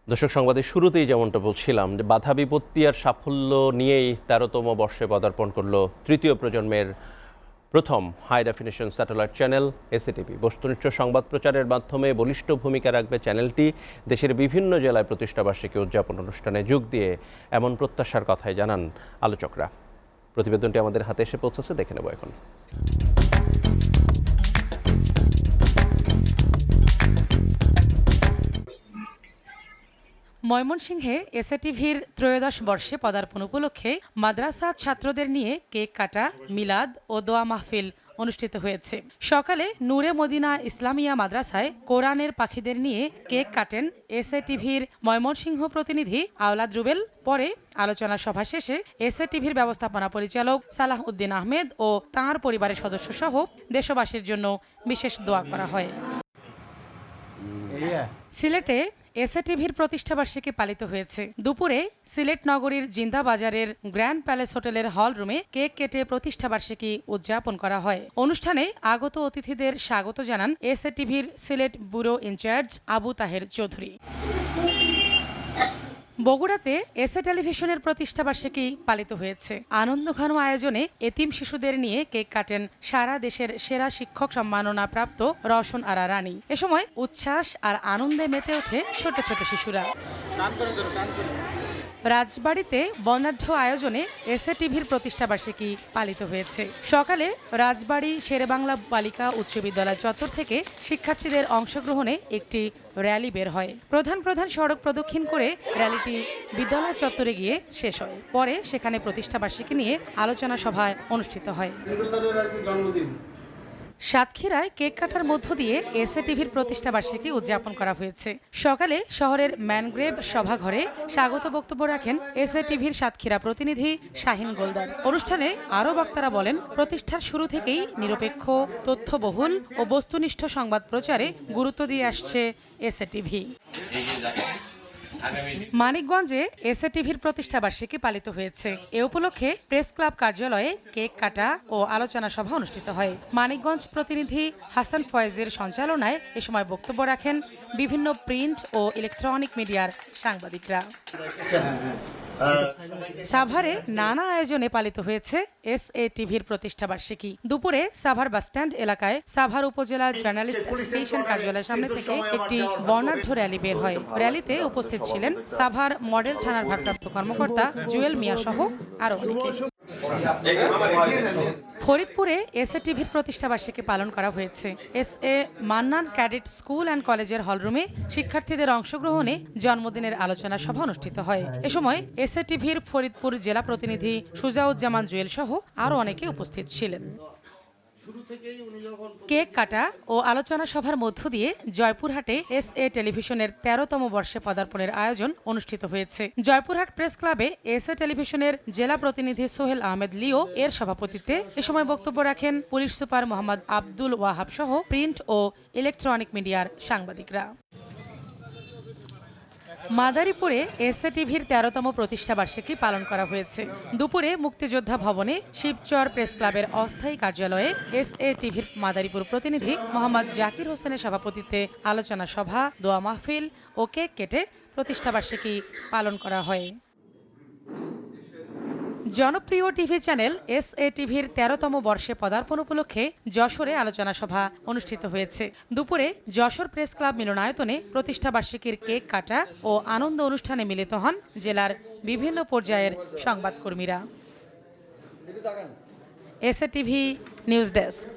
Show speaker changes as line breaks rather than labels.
দর্শক, সংবাদের শুরুতেই যেমনটা বলছিলাম যে বাধা বিপত্তি আর সাফল্য নিয়েই ১৩তম বর্ষে পদার্পণ করলো তৃতীয় প্রজন্মের প্রথম high definition satellite channel SATV. বস্তুনিষ্ঠ সংবাদ প্রচারের মাধ্যমে বলিষ্ঠ ভূমিকা রাখবে চ্যানেলটি। দেশের বিভিন্ন জেলায় প্রতিষ্ঠাবার্ষিকী উদযাপন অনুষ্ঠানে যোগ দিয়ে এমন প্রত্যাশার কথাই জানান আলোচকরা। প্রতিবেদনটি আমাদের হাতে এসে পৌঁছেছে, দেখে নেব এখন।
ময়মনসিংহে এসএটিভির ত্রয়োদশ বর্ষে পদার্পণ উপলক্ষে মাদ্রাসা ছাত্রদের নিয়ে কেক কাটা, মিলাদ ও দোয়া মাহফিল অনুষ্ঠিত হয়েছে। সকালে নূরে মদিনা ইসলামিয়া মাদ্রাসায় কোরআনের পাখিদের নিয়ে কেক কাটেন এসএটিভির ময়মনসিংহ প্রতিনিধি আওলাদ রুবেল। পরে আলোচনা সভা শেষে এসএটিভির ব্যবস্থাপনা পরিচালক সালাহ উদ্দিন আহমেদ ও তাঁর পরিবারের সদস্য সহ দেশবাসীর জন্য বিশেষ দোয়া করা হয়। সিলেটে এসএটিভির প্রতিষ্ঠাবার্ষিকী পালিত হয়েছে। দুপুরে সিলেট নগরীর জিন্দা বাজারের গ্র্যান্ড প্যালেস হোটেলের হল রুমে কেক কেটে প্রতিষ্ঠাবার্ষিকী উদযাপন করা হয়। অনুষ্ঠানে আগত অতিথিদের স্বাগত জানান এসএটিভির সিলেট ব্যুরো ইনচার্জ আবু তাহের চৌধুরী। বগুড়াতে এসএ টেলিভিশনের প্রতিষ্ঠাবার্ষিকী পালিত হয়েছে। আনন্দঘন আয়োজনে এতিম শিশুদের নিয়ে কেক কাটেন সারা দেশের সেরা শিক্ষক সম্মাননা প্রাপ্ত রওশন আরা রানী। এ সময় উচ্ছ্বাস আর আনন্দে মেতে ওঠে ছোট ছোট শিশুরা। রাজবাড়ীতে বর্ণাঢ্য আয়োজনে এসএটিভির প্রতিষ্ঠাবার্ষিকী পালিত হয়েছে। সকালে রাজবাড়ী শেরেবাংলা বালিকা উচ্চ বিদ্যালয় চত্বর থেকে শিক্ষার্থীদের অংশগ্রহণে একটি র্যালি বের হয়। প্রধান সড়ক প্রদক্ষিণ করে র্যালিটি বিদ্যালয় চত্বরে গিয়ে শেষ হয়। পরে সেখানে প্রতিষ্ঠাবার্ষিকী নিয়ে আলোচনা সভা অনুষ্ঠিত হয়। সাতক্ষীরায় কেক কাটার মধ্য দিয়ে এসএটিভির প্রতিষ্ঠাবার্ষিকী উদযাপন করা হয়েছে। সকালে শহরের ম্যানগ্রেভ সভাঘরে স্বাগত বক্তব্য রাখেন এসএটিভির সাতক্ষীরা প্রতিনিধি শাহিন গোলদার। অনুষ্ঠানে আরও বক্তারা বলেন, প্রতিষ্ঠার শুরু থেকেই নিরপেক্ষ, তথ্যবহুল ও বস্তুনিষ্ঠ সংবাদ প্রচারে গুরুত্ব দিয়ে আসছে এসএটিভি। মানিকগঞ্জে এসএটিভির প্রতিষ্ঠাবার্ষিকী পালিত হয়েছে। এ উপলক্ষে প্রেস ক্লাব কার্যালয়ে কেক কাটা ও আলোচনা সভা অনুষ্ঠিত হয়। মানিকগঞ্জ প্রতিনিধি হাসান ফয়েজের সঞ্চালনায় এ সময় বক্তব্য রাখেন বিভিন্ন প্রিন্ট ও ইলেকট্রনিক মিডিয়ার সাংবাদিকরা। সাভারে নানা আয়োজনে পালিত হয়েছে এসএটিভির প্রতিষ্ঠাবার্ষিকী। দুপুরে সাভার বাসস্ট্যান্ড এলাকায় সাভার উপজেলা জার্নালিস্ট অ্যাসোসিয়েশন কার্যালয়ের সামনে থেকে একটি বর্ণাঢ্য র্যালি বের হয়। র্যালিতে উপস্থিত ছিলেন সাভার মডেল থানার ভারপ্রাপ্ত কর্মকর্তা জুয়েল মিয়া সহ আরও অনেকে। ফরিদপুরে এসএটিভির প্রতিষ্ঠাবার্ষিকী পালন করা হয়েছে। SA Mannan cadet school and কলেজের হলরুমে শিক্ষার্থীদের অংশগ্রহণে জন্মদিনের আলোচনা সভা অনুষ্ঠিত হয়। এ সময় এসএটিভির ফরিদপুর জেলা প্রতিনিধি সুজাউজ্জামান জুয়েল সহ আরও অনেকে উপস্থিত ছিলেন। কেক কাটা ও আলোচনা সভার মধ্য দিয়ে জয়পুরহাটে এসএ টেলিভিশনের ১৩তম বর্ষে পদার্পণের আয়োজন অনুষ্ঠিত হয়েছে। জয়পুরহাট প্রেস ক্লাবে এসএ টেলিভিশনের জেলা প্রতিনিধি সোহেল আহমেদ লিও এর সভাপতিত্বে এ সময় বক্তব্য রাখেন পুলিশ সুপার মোহাম্মদ আব্দুল ওয়াহাব সহ প্রিন্ট ও ইলেকট্রনিক মিডিয়ার সাংবাদিকরা। মাদারীপুরে এসএটিভির ১৩তম প্রতিষ্ঠাবার্ষিকী পালন করা হয়েছে। দুপুরে মুক্তিযোদ্ধা ভবনে শিবচর প্রেস ক্লাবের অস্থায়ী কার্যালয়ে এসএটিভির মাদারীপুর প্রতিনিধি মোহাম্মদ জাকির হোসেনের সভাপতিত্বে আলোচনা সভা, দোয়া মাহফিল ও কেক কেটে প্রতিষ্ঠাবার্ষিকী পালন করা হয়। জনপ্রিয় টিভি চ্যানেল এসএটিভির ১৩তম বর্ষে পদার্পণ উপলক্ষে যশোরে আলোচনা সভা অনুষ্ঠিত হয়েছে। দুপুরে যশোর প্রেস ক্লাব মিলনায়তনে প্রতিষ্ঠাবার্ষিকীর কেক কাটা ও আনন্দ অনুষ্ঠানে মিলিত হন জেলার বিভিন্ন পর্যায়ের সংবাদকর্মীরা। SATV news desk.